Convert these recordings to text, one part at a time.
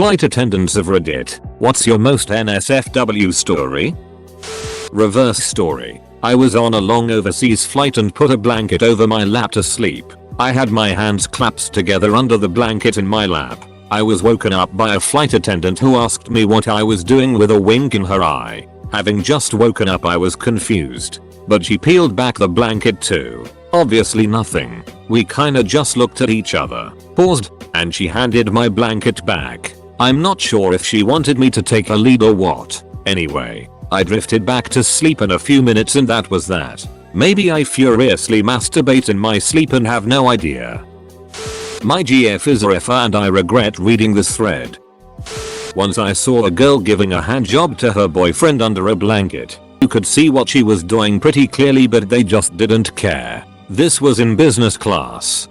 Flight attendants of Reddit, what's your most NSFW story? Reverse story. I was on a long overseas flight and put a blanket over my lap to sleep. I had my hands clasped together under the blanket in my lap. I was woken up by a flight attendant who asked me what I was doing with a wink in her eye. Having just woken up, I was confused. But she peeled back the blanket too. Obviously nothing. We kinda just looked at each other, paused, and she handed my blanket back. I'm not sure if she wanted me to take a lead or what. Anyway, I drifted back to sleep in a few minutes and that was that. Maybe I furiously masturbate in my sleep and have no idea. My GF is a F and I regret reading this thread. Once I saw a girl giving a hand job to her boyfriend under a blanket. You could see what she was doing pretty clearly, but they just didn't care. This was in business class.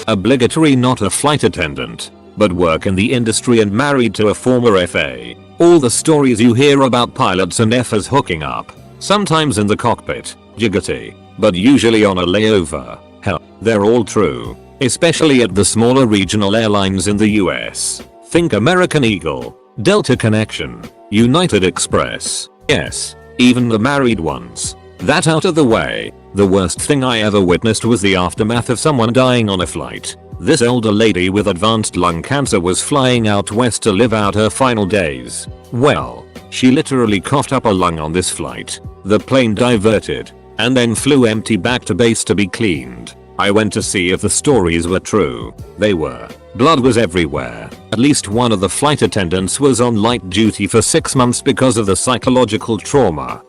Obligatory, not a flight attendant, but work in the industry and married to a former FA. All the stories you hear about pilots and FAs hooking up, sometimes in the cockpit, jiggity, but usually on a layover. Hell, they're all true, especially at the smaller regional airlines in the US. Think American Eagle, Delta Connection, United Express. Yes, even the married ones. That out of the way, the worst thing I ever witnessed was the aftermath of someone dying on a flight. This older lady with advanced lung cancer was flying out west to live out her final days. Well, she literally coughed up a lung on this flight. The plane diverted, and then flew empty back to base to be cleaned. I went to see if the stories were true. They were. Blood was everywhere. At least one of the flight attendants was on light duty for 6 months because of the psychological trauma.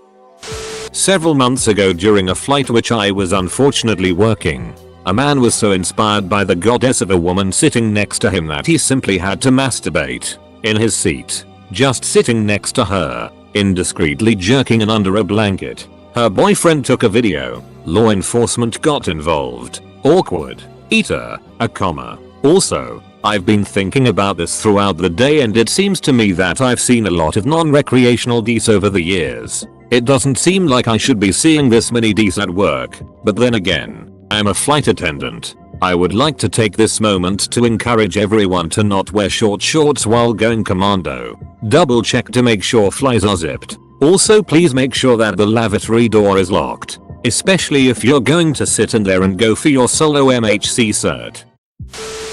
Several months ago, during a flight which I was unfortunately working, a man was so inspired by the goddess of a woman sitting next to him that he simply had to masturbate in his seat, just sitting next to her, indiscreetly jerking in under a blanket. Her boyfriend took a video. Law enforcement got involved. Awkward. Eater, a comma. Also, I've been thinking about this throughout the day and it seems to me that I've seen a lot of non-recreational Ds over the years. It doesn't seem like I should be seeing this many Ds at work, but then again, I'm a flight attendant. I would like to take this moment to encourage everyone to not wear short shorts while going commando. Double check to make sure flies are zipped. Also, please make sure that the lavatory door is locked, especially if you're going to sit in there and go for your solo MHC cert.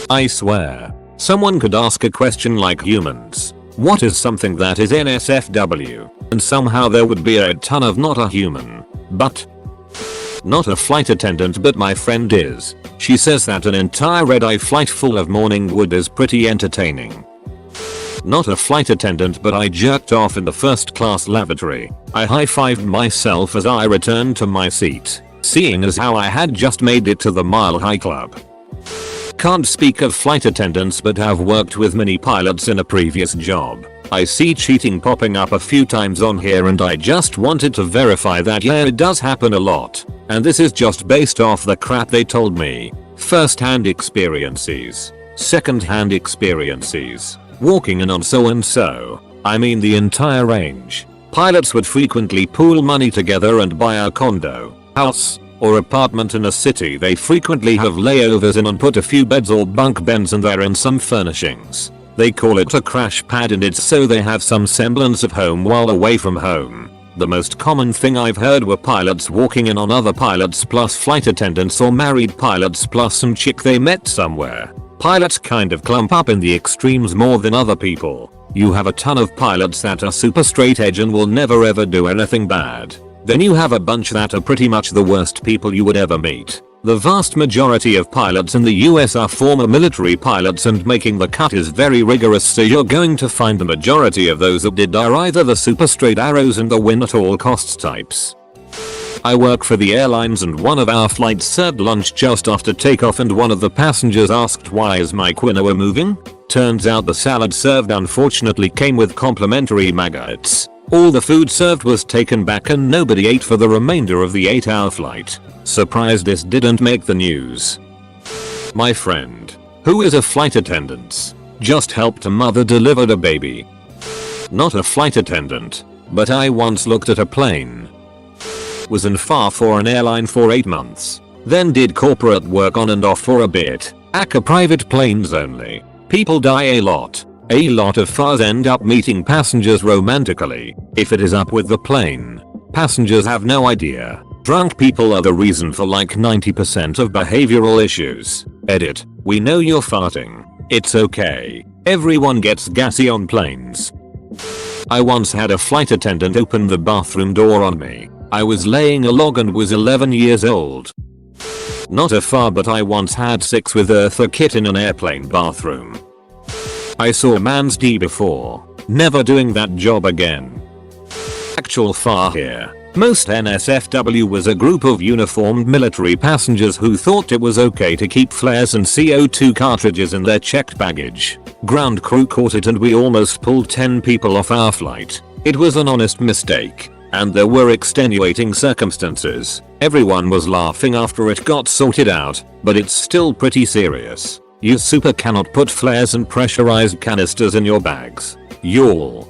I swear, someone could ask a question like humans. What is something that is NSFW? And somehow there would be a ton of not a human. But not a flight attendant, but my friend is. She says that an entire red-eye flight full of morning wood is pretty entertaining. Not a flight attendant, but I jerked off in the first class lavatory. I high-fived myself as I returned to my seat, seeing as how I had just made it to the Mile High Club. Can't speak of flight attendants, but have worked with many pilots in a previous job. I see cheating popping up a few times on here and I just wanted to verify that yeah, it does happen a lot. And this is just based off the crap they told me. First-hand experiences. Second-hand experiences. Walking in on so and so. I mean the entire range. Pilots would frequently pool money together and buy a condo, house, or apartment in a city they frequently have layovers in and put a few beds or bunk beds in there and some furnishings. They call it a crash pad and it's so they have some semblance of home while away from home. The most common thing I've heard were pilots walking in on other pilots plus flight attendants or married pilots plus some chick they met somewhere. Pilots kind of clump up in the extremes more than other people. You have a ton of pilots that are super straight edge and will never ever do anything bad. Then you have a bunch that are pretty much the worst people you would ever meet. The vast majority of pilots in the US are former military pilots and making the cut is very rigorous, so you're going to find the majority of those that did are either the super straight arrows and the win at all costs types. I work for the airlines and one of our flights served lunch just after takeoff and one of the passengers asked why is my quinoa moving? Turns out the salad served unfortunately came with complimentary maggots. All the food served was taken back and nobody ate for the remainder of the 8-hour flight. Surprised this didn't make the news. My friend, who is a flight attendant, just helped a mother deliver a baby. Not a flight attendant, but I once looked at a plane. Was in FAR for an airline for 8 months. Then did corporate work on and off for a bit. ACA private planes only. People die a lot. A lot of FARs end up meeting passengers romantically. If it is up with the plane, passengers have no idea. Drunk people are the reason for like 90% of behavioral issues. Edit. We know you're farting. It's okay. Everyone gets gassy on planes. I once had a flight attendant open the bathroom door on me. I was laying a log and was 11 years old. Not a FAR, but I once had sex with Eartha Kitt in an airplane bathroom. I saw man's D before. Never doing that job again. Actual FAR here. Most NSFW was a group of uniformed military passengers who thought it was okay to keep flares and CO2 cartridges in their checked baggage. Ground crew caught it and we almost pulled 10 people off our flight. It was an honest mistake, and there were extenuating circumstances. Everyone was laughing after it got sorted out, but it's still pretty serious. You super cannot put flares and pressurized canisters in your bags. Y'all.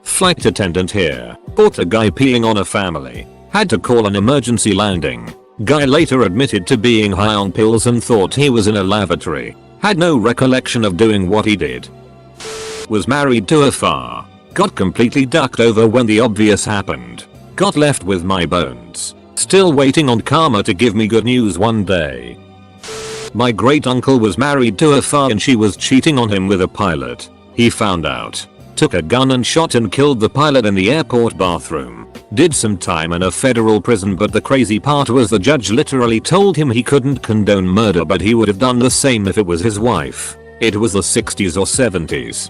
Flight attendant here. Caught a guy peeing on a family. Had to call an emergency landing. Guy later admitted to being high on pills and thought he was in a lavatory. Had no recollection of doing what he did. Was married to a FAR. Got completely ducked over when the obvious happened. Got left with my bones. Still waiting on karma to give me good news one day. My great uncle was married to a FAR and she was cheating on him with a pilot. He found out. Took a gun and shot and killed the pilot in the airport bathroom. Did some time in a federal prison, but the crazy part was the judge literally told him he couldn't condone murder, but he would have done the same if it was his wife. It was the 60s or 70s.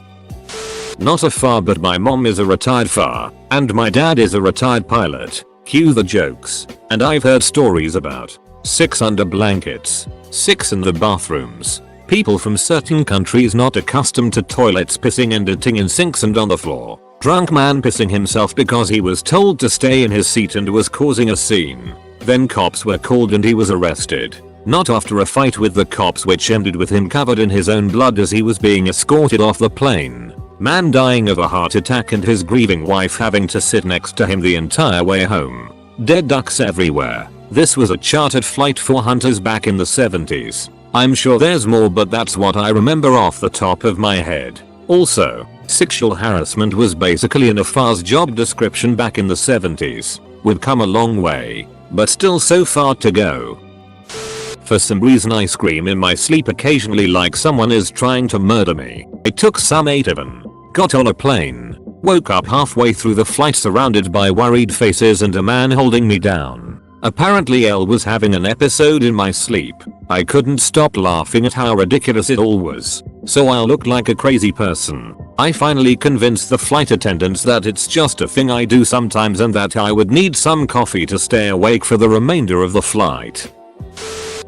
Not a FAR, but my mom is a retired FAR, and my dad is a retired pilot. Cue the jokes. And I've heard stories about 6 under blankets, 6 in the bathrooms. People from certain countries not accustomed to toilets pissing and eating in sinks and on the floor. Drunk man pissing himself because he was told to stay in his seat and was causing a scene. Then cops were called and he was arrested. Not after a fight with the cops, which ended with him covered in his own blood as he was being escorted off the plane. Man dying of a heart attack and his grieving wife having to sit next to him the entire way home. Dead ducks everywhere. This was a chartered flight for hunters back in the 70s. I'm sure there's more, but that's what I remember off the top of my head. Also, sexual harassment was basically in a FAR's job description back in the 70s. We've come a long way, but still so far to go. For some reason I scream in my sleep occasionally like someone is trying to murder me. It took some 8 of them. Got on a plane. Woke up halfway through the flight surrounded by worried faces and a man holding me down. Apparently L was having an episode in my sleep. I couldn't stop laughing at how ridiculous it all was. So I looked like a crazy person. I finally convinced the flight attendants that it's just a thing I do sometimes and that I would need some coffee to stay awake for the remainder of the flight.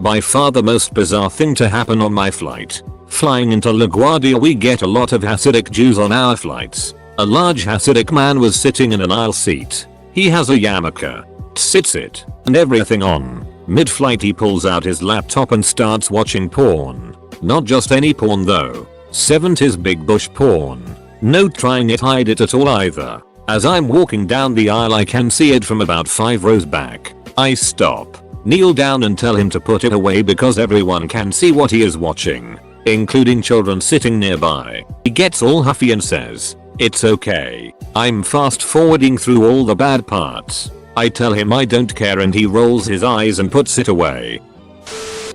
By far the most bizarre thing to happen on my flight. Flying into LaGuardia, we get a lot of Hasidic Jews on our flights. A large Hasidic man was sitting in an aisle seat. He has a yarmulke, tzitzit, and everything on. Mid-flight he pulls out his laptop and starts watching porn. Not just any porn though. 70s big bush porn. No trying to hide it at all either. As I'm walking down the aisle I can see it from about 5 rows back. I stop, kneel down and tell him to put it away because everyone can see what he is watching, including children sitting nearby. He gets all huffy and says, "It's okay. I'm fast forwarding through all the bad parts." I tell him I don't care and he rolls his eyes and puts it away.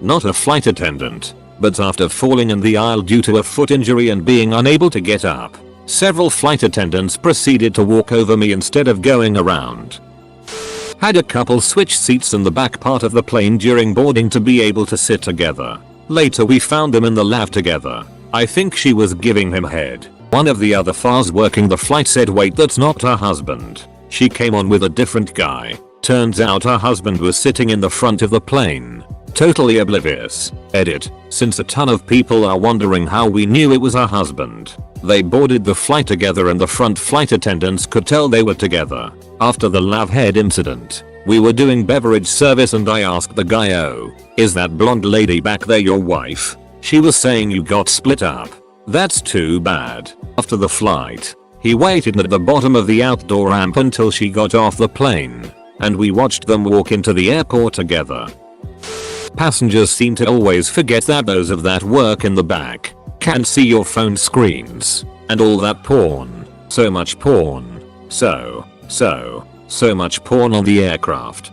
Not a flight attendant, but after falling in the aisle due to a foot injury and being unable to get up, several flight attendants proceeded to walk over me instead of going around. Had a couple switch seats in the back part of the plane during boarding to be able to sit together. Later we found them in the lav together. I think she was giving him head. One of the other FARs working the flight said, "Wait, that's not her husband. She came on with a different guy." Turns out her husband was sitting in the front of the plane. Totally oblivious. Edit. Since a ton of people are wondering how we knew it was her husband. They boarded the flight together and the front flight attendants could tell they were together. After the lav head incident, we were doing beverage service and I asked the guy, "Oh, is that blonde lady back there your wife?" She was saying, "You got split up." That's too bad. After the flight, he waited at the bottom of the outdoor ramp until she got off the plane, and we watched them walk into the airport together. Passengers seem to always forget that those of that work in the back Can't see your phone screens. And all that porn. So much porn. So much porn on the aircraft.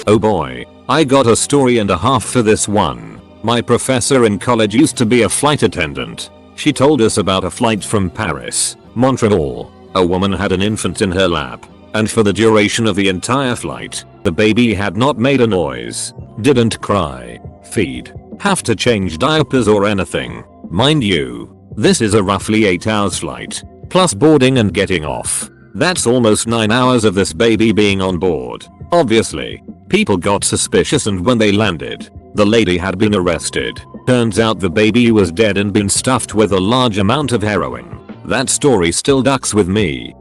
Oh boy, I got a story and a half for this one. My professor in college used to be a flight attendant. She told us about a flight from Paris, Montreal. A woman had an infant in her lap, and for the duration of the entire flight, the baby had not made a noise, didn't cry, feed, have to change diapers or anything. Mind you, this is a roughly 8 hours flight, plus boarding and getting off. That's almost 9 hours of this baby being on board. Obviously, people got suspicious, and when they landed, the lady had been arrested. Turns out the baby was dead and been stuffed with a large amount of heroin. That story still ducks with me.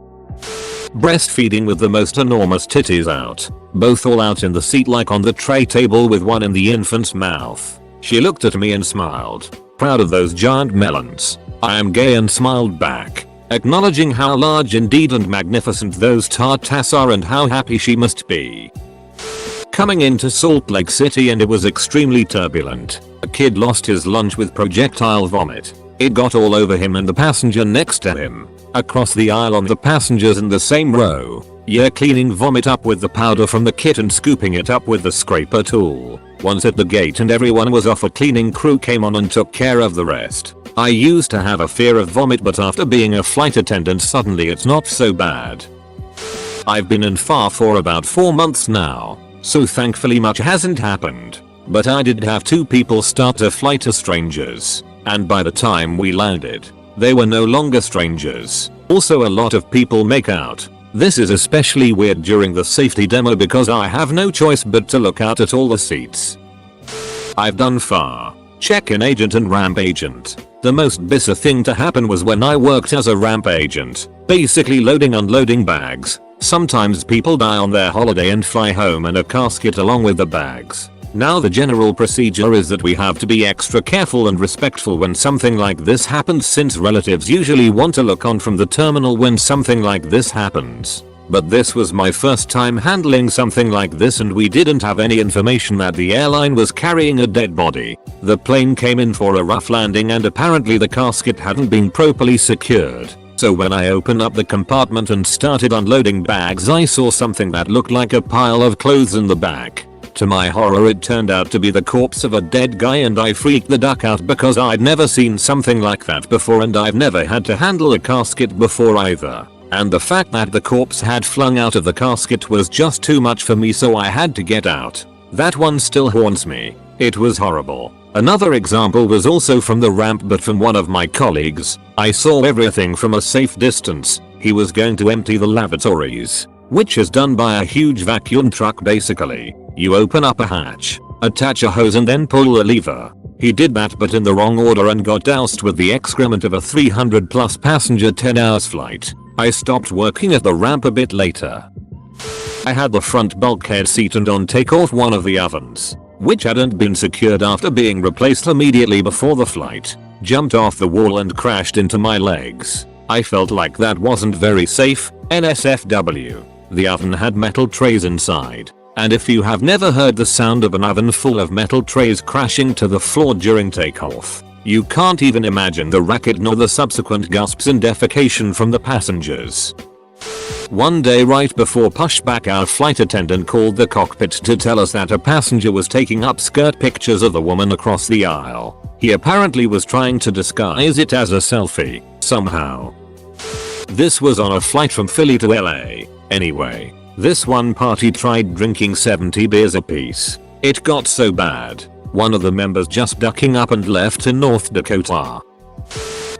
Breastfeeding with the most enormous titties out. Both all out in the seat, like on the tray table, with one in the infant's mouth. She looked at me and smiled. Proud of those giant melons. I am gay and smiled back, acknowledging how large indeed and magnificent those tartas are and how happy she must be. Coming into Salt Lake City, and it was extremely turbulent. A kid lost his lunch with projectile vomit. It got all over him and the passenger next to him. Across the aisle on the passengers in the same row. Yeah, cleaning vomit up with the powder from the kit and scooping it up with the scraper tool. Once at the gate and everyone was off, a cleaning crew came on and took care of the rest. I used to have a fear of vomit, but after being a flight attendant, suddenly it's not so bad. I've been in FAR for about 4 months now, so thankfully much hasn't happened. But I did have 2 people start a flight as strangers. And by the time we landed, they were no longer strangers. Also, a lot of people make out. This is especially weird during the safety demo because I have no choice but to look out at all the seats. I've done FAR, check-in agent and ramp agent. The most bizarre thing to happen was when I worked as a ramp agent, basically loading unloading bags. Sometimes people die on their holiday and fly home in a casket along with the bags. Now the general procedure is that we have to be extra careful and respectful when something like this happens, since relatives usually want to look on from the terminal when something like this happens. But this was my first time handling something like this, and we didn't have any information that the airline was carrying a dead body. The plane came in for a rough landing and apparently the casket hadn't been properly secured. So when I opened up the compartment and started unloading bags, I saw something that looked like a pile of clothes in the back. To my horror, it turned out to be the corpse of a dead guy, and I freaked the duck out because I'd never seen something like that before, and I've never had to handle a casket before either. And the fact that the corpse had flung out of the casket was just too much for me, so I had to get out. That one still haunts me. It was horrible. Another example was also from the ramp, but from one of my colleagues. I saw everything from a safe distance. He was going to empty the lavatories, which is done by a huge vacuum truck basically. You open up a hatch, attach a hose and then pull a lever. He did that, but in the wrong order, and got doused with the excrement of a 300 plus passenger 10 hours flight. I stopped working at the ramp a bit later. I had the front bulkhead seat, and on takeoff one of the ovens, which hadn't been secured after being replaced immediately before the flight, jumped off the wall and crashed into my legs. I felt like that wasn't very safe. NSFW. The oven had metal trays inside. And if you have never heard the sound of an oven full of metal trays crashing to the floor during takeoff, you can't even imagine the racket nor the subsequent gasps and defecation from the passengers. One day right before pushback, our flight attendant called the cockpit to tell us that a passenger was taking upskirt pictures of the woman across the aisle. He apparently was trying to disguise it as a selfie, somehow. This was on a flight from Philly to LA. Anyway, this one party tried drinking 70 beers apiece. It got so bad, one of the members just ducking up and left in North Dakota.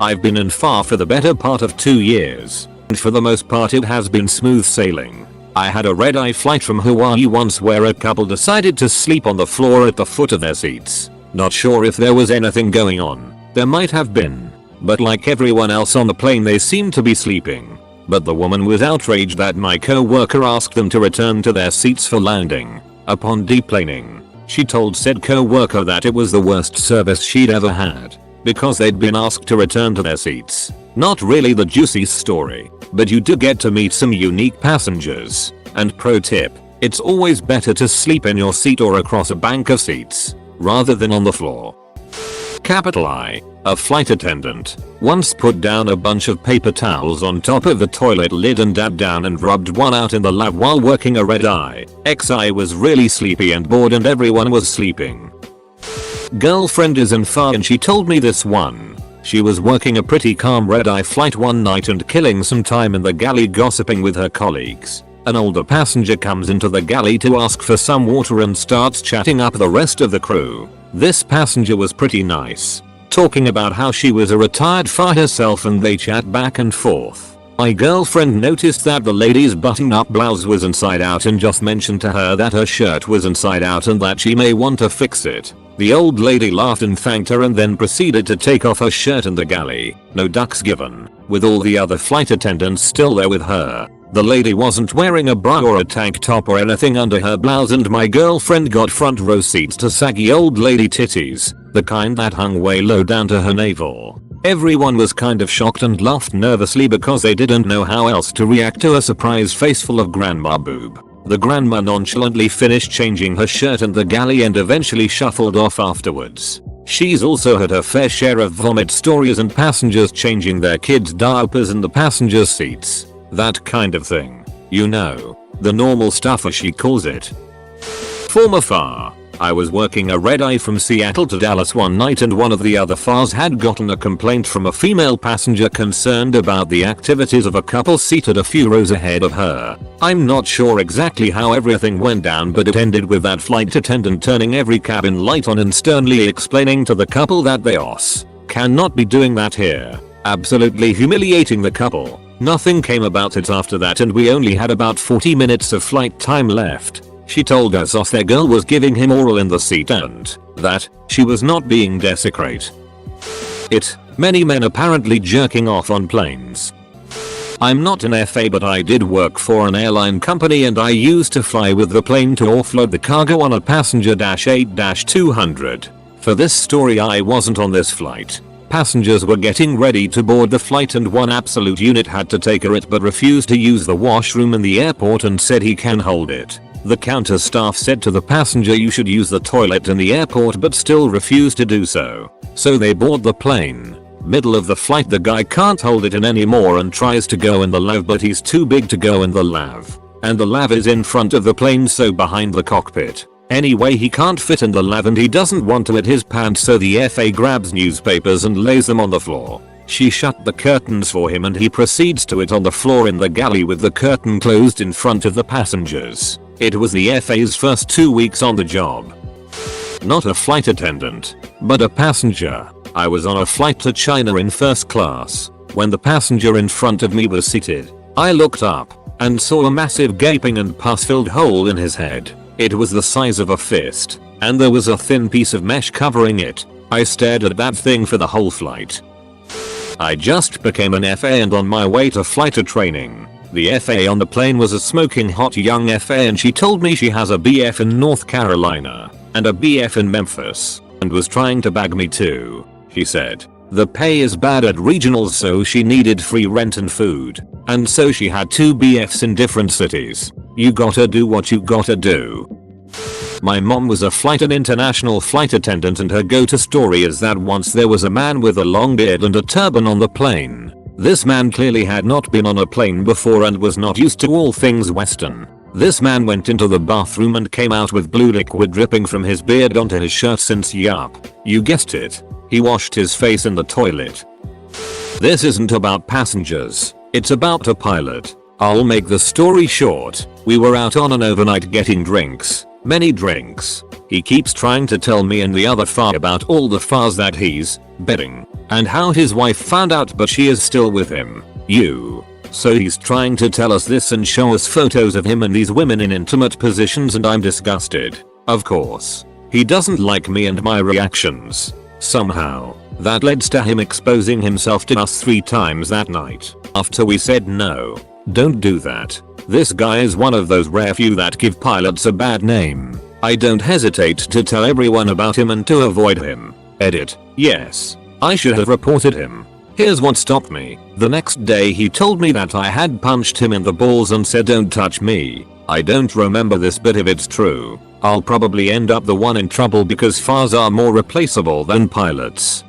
I've been in FAR for the better part of 2 years, and for the most part it has been smooth sailing. I had a red-eye flight from Hawaii once where a couple decided to sleep on the floor at the foot of their seats. Not sure if there was anything going on. There might have been, but like everyone else on the plane, they seemed to be sleeping. But the woman was outraged that my co-worker asked them to return to their seats for landing. Upon deplaning, she told said co-worker that it was the worst service she'd ever had, because they'd been asked to return to their seats. Not really the juiciest story, but you do get to meet some unique passengers. And pro tip, it's always better to sleep in your seat or across a bank of seats, rather than on the floor. Capital I. A flight attendant once put down a bunch of paper towels on top of the toilet lid and dabbed down and rubbed one out in the lab while working a red eye. I was really sleepy and bored and everyone was sleeping. Girlfriend is in FAR and she told me this one. She was working a pretty calm red eye flight one night and killing some time in the galley gossiping with her colleagues. An older passenger comes into the galley to ask for some water and starts chatting up the rest of the crew. This passenger was pretty nice, talking about how she was a retired FAR herself and they chat back and forth. My girlfriend noticed that the lady's button-up blouse was inside out and just mentioned to her that her shirt was inside out and that she may want to fix it. The old lady laughed and thanked her and then proceeded to take off her shirt in the galley. No ducks given, with all the other flight attendants still there with her. The lady wasn't wearing a bra or a tank top or anything under her blouse and my girlfriend got front row seats to saggy old lady titties, the kind that hung way low down to her navel. Everyone was kind of shocked and laughed nervously because they didn't know how else to react to a surprise face full of grandma boob. The grandma nonchalantly finished changing her shirt in the galley and eventually shuffled off afterwards. She's also had her fair share of vomit stories and passengers changing their kids' diapers in the passenger seats. That kind of thing. You know, the normal stuff as she calls it. Former FAR. I was working a red eye from Seattle to Dallas one night and one of the other FARs had gotten a complaint from a female passenger concerned about the activities of a couple seated a few rows ahead of her. I'm not sure exactly how everything went down but it ended with that flight attendant turning every cabin light on and sternly explaining to the couple that they cannot be doing that here. Absolutely humiliating the couple. Nothing came about it after that and we only had about 40 minutes of flight time left. She told us their girl was giving him oral in the seat and that she was not being desecrate. Many men apparently jerking off on planes. I'm not an FA but I did work for an airline company and I used to fly with the plane to offload the cargo on a passenger -8-200. For this story I wasn't on this flight. Passengers were getting ready to board the flight and one absolute unit had to take it but refused to use the washroom in the airport and said he can hold it. The counter staff said to the passenger you should use the toilet in the airport but still refused to do so. So they board the plane. Middle of the flight the guy can't hold it in anymore and tries to go in the lav but he's too big to go in the lav. And the lav is in front of the plane so behind the cockpit. Anyway he can't fit in the lav and he doesn't want to wet his pants so the FA grabs newspapers and lays them on the floor. She shut the curtains for him and he proceeds to it on the floor in the galley with the curtain closed in front of the passengers. It was the FA's first 2 weeks on the job. Not a flight attendant, but a passenger. I was on a flight to China in first class. When the passenger in front of me was seated, I looked up and saw a massive gaping and pus-filled hole in his head. It was the size of a fist, and there was a thin piece of mesh covering it. I stared at that thing for the whole flight. I just became an FA and on my way to flight training. The FA on the plane was a smoking hot young FA and she told me she has a BF in North Carolina and a BF in Memphis and was trying to bag me too. She said the pay is bad at regionals so she needed free rent and food, and so she had 2 BFs in different cities. You gotta do what you gotta do. My mom was an international flight attendant and her go-to story is that once there was a man with a long beard and a turban on the plane. This man clearly had not been on a plane before and was not used to all things Western. This man went into the bathroom and came out with blue liquid dripping from his beard onto his shirt since yup, you guessed it, he washed his face in the toilet. This isn't about passengers, it's about a pilot. I'll make the story short. We were out on an overnight getting drinks, many drinks. He keeps trying to tell me and the other FAR about all the FARs that he's bedding and how his wife found out but she is still with him. So he's trying to tell us this and show us photos of him and these women in intimate positions and I'm disgusted. Of course. He doesn't like me and my reactions. Somehow, that led to him exposing himself to us 3 times that night. After we said no, don't do that. This guy is one of those rare few that give pilots a bad name. I don't hesitate to tell everyone about him and to avoid him. Edit. Yes. I should have reported him. Here's what stopped me. The next day he told me that I had punched him in the balls and said don't touch me. I don't remember this but if it's true, I'll probably end up the one in trouble because FARs are more replaceable than pilots.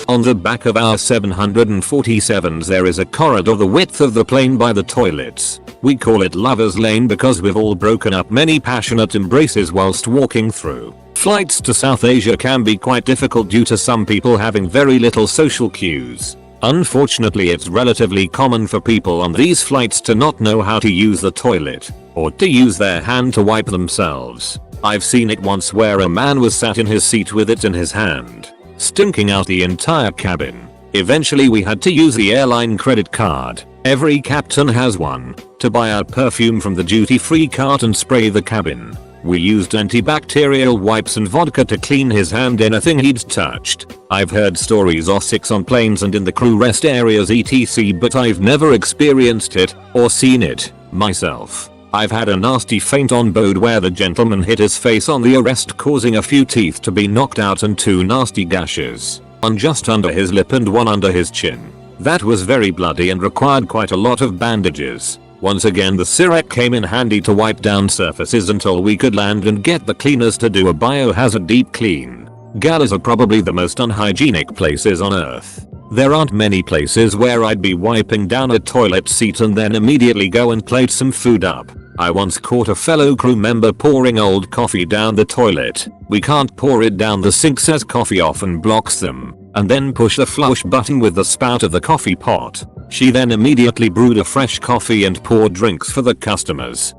On the back of our 747s there is a corridor the width of the plane by the toilets. We call it Lover's Lane because we've all broken up many passionate embraces whilst walking through. Flights to South Asia can be quite difficult due to some people having very little social cues. Unfortunately, it's relatively common for people on these flights to not know how to use the toilet, or to use their hand to wipe themselves. I've seen it once where a man was sat in his seat with it in his hand, stinking out the entire cabin. Eventually we had to use the airline credit card, every captain has one, to buy our perfume from the duty-free cart and spray the cabin. We used antibacterial wipes and vodka to clean his hand anything he'd touched. I've heard stories of sex on planes and in the crew rest areas etc, but I've never experienced it or seen it myself. I've had a nasty faint on board where the gentleman hit his face on the arrest causing a few teeth to be knocked out and 2 nasty gashes, one just under his lip and one under his chin. That was very bloody and required quite a lot of bandages. Once again the Sirak came in handy to wipe down surfaces until we could land and get the cleaners to do a biohazard deep clean. Galas are probably the most unhygienic places on earth. There aren't many places where I'd be wiping down a toilet seat and then immediately go and plate some food up. I once caught a fellow crew member pouring old coffee down the toilet. We can't pour it down the sink as coffee often blocks them, and then push the flush button with the spout of the coffee pot. She then immediately brewed a fresh coffee and poured drinks for the customers.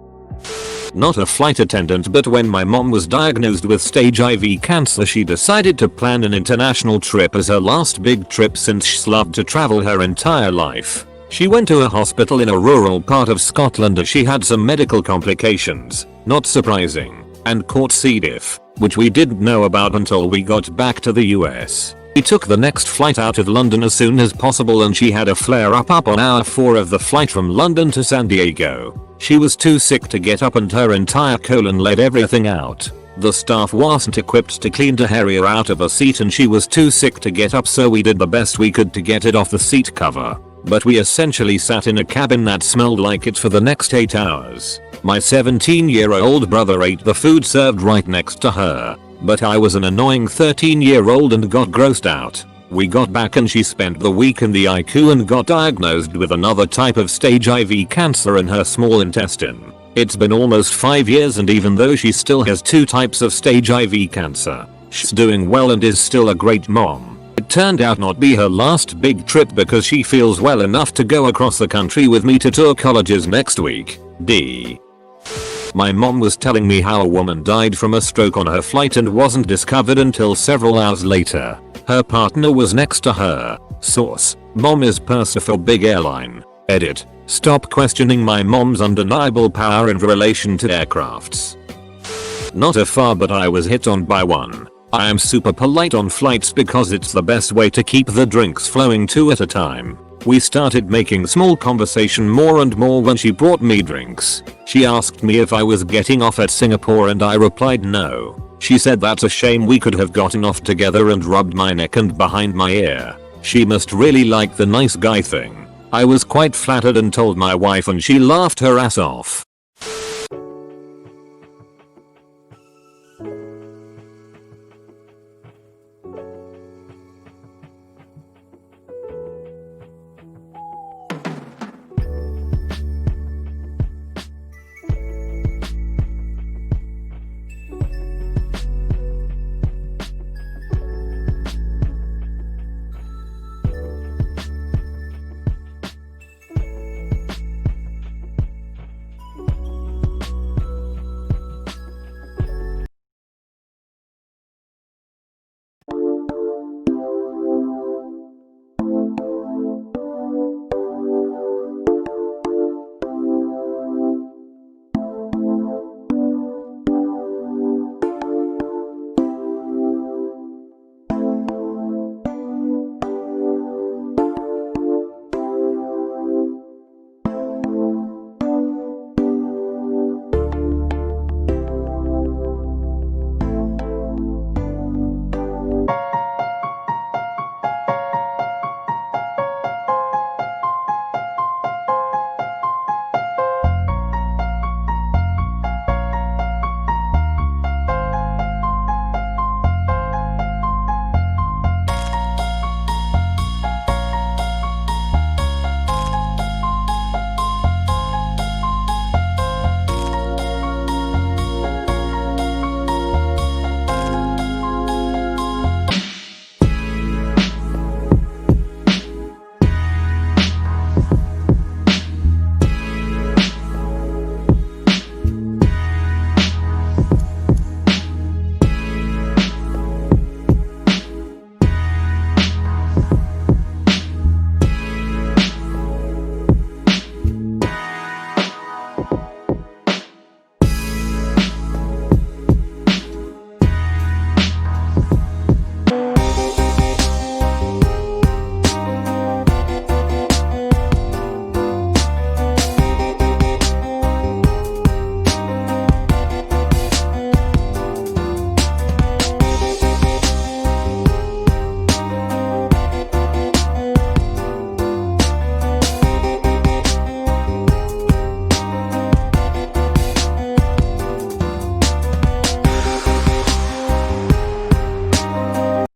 Not a flight attendant, but when my mom was diagnosed with stage IV cancer she decided to plan an international trip as her last big trip since she's loved to travel her entire life. She went to a hospital in a rural part of Scotland as she had some medical complications, not surprising, and caught C. diff, which we didn't know about until we got back to the US. We took the next flight out of London as soon as possible and she had a flare up on hour 4 of the flight from London to San Diego. She was too sick to get up and her entire colon let everything out. The staff wasn't equipped to clean to carry her out of a seat and she was too sick to get up, so we did the best we could to get it off the seat cover. But we essentially sat in a cabin that smelled like it for the next 8 hours. My 17-year-old brother ate the food served right next to her, but I was an annoying 13-year-old and got grossed out. We got back and she spent the week in the ICU and got diagnosed with another type of stage IV cancer in her small intestine. It's been almost 5 years and even though she still has 2 types of stage IV cancer, she's doing well and is still a great mom. It turned out not be her last big trip because she feels well enough to go across the country with me to tour colleges next week. My mom was telling me how a woman died from a stroke on her flight and wasn't discovered until several hours later. Her partner was next to her. Source: Mom is purser for big airline. Edit: Stop questioning my mom's undeniable power in relation to aircrafts. Not a far, but I was hit on by one. I am super polite on flights because it's the best way to keep the drinks flowing 2 at a time. We started making small conversation more and more when she brought me drinks. She asked me if I was getting off at Singapore and I replied no. She said that's a shame, we could have gotten off together, and rubbed my neck and behind my ear. She must really like the nice guy thing. I was quite flattered and told my wife and she laughed her ass off.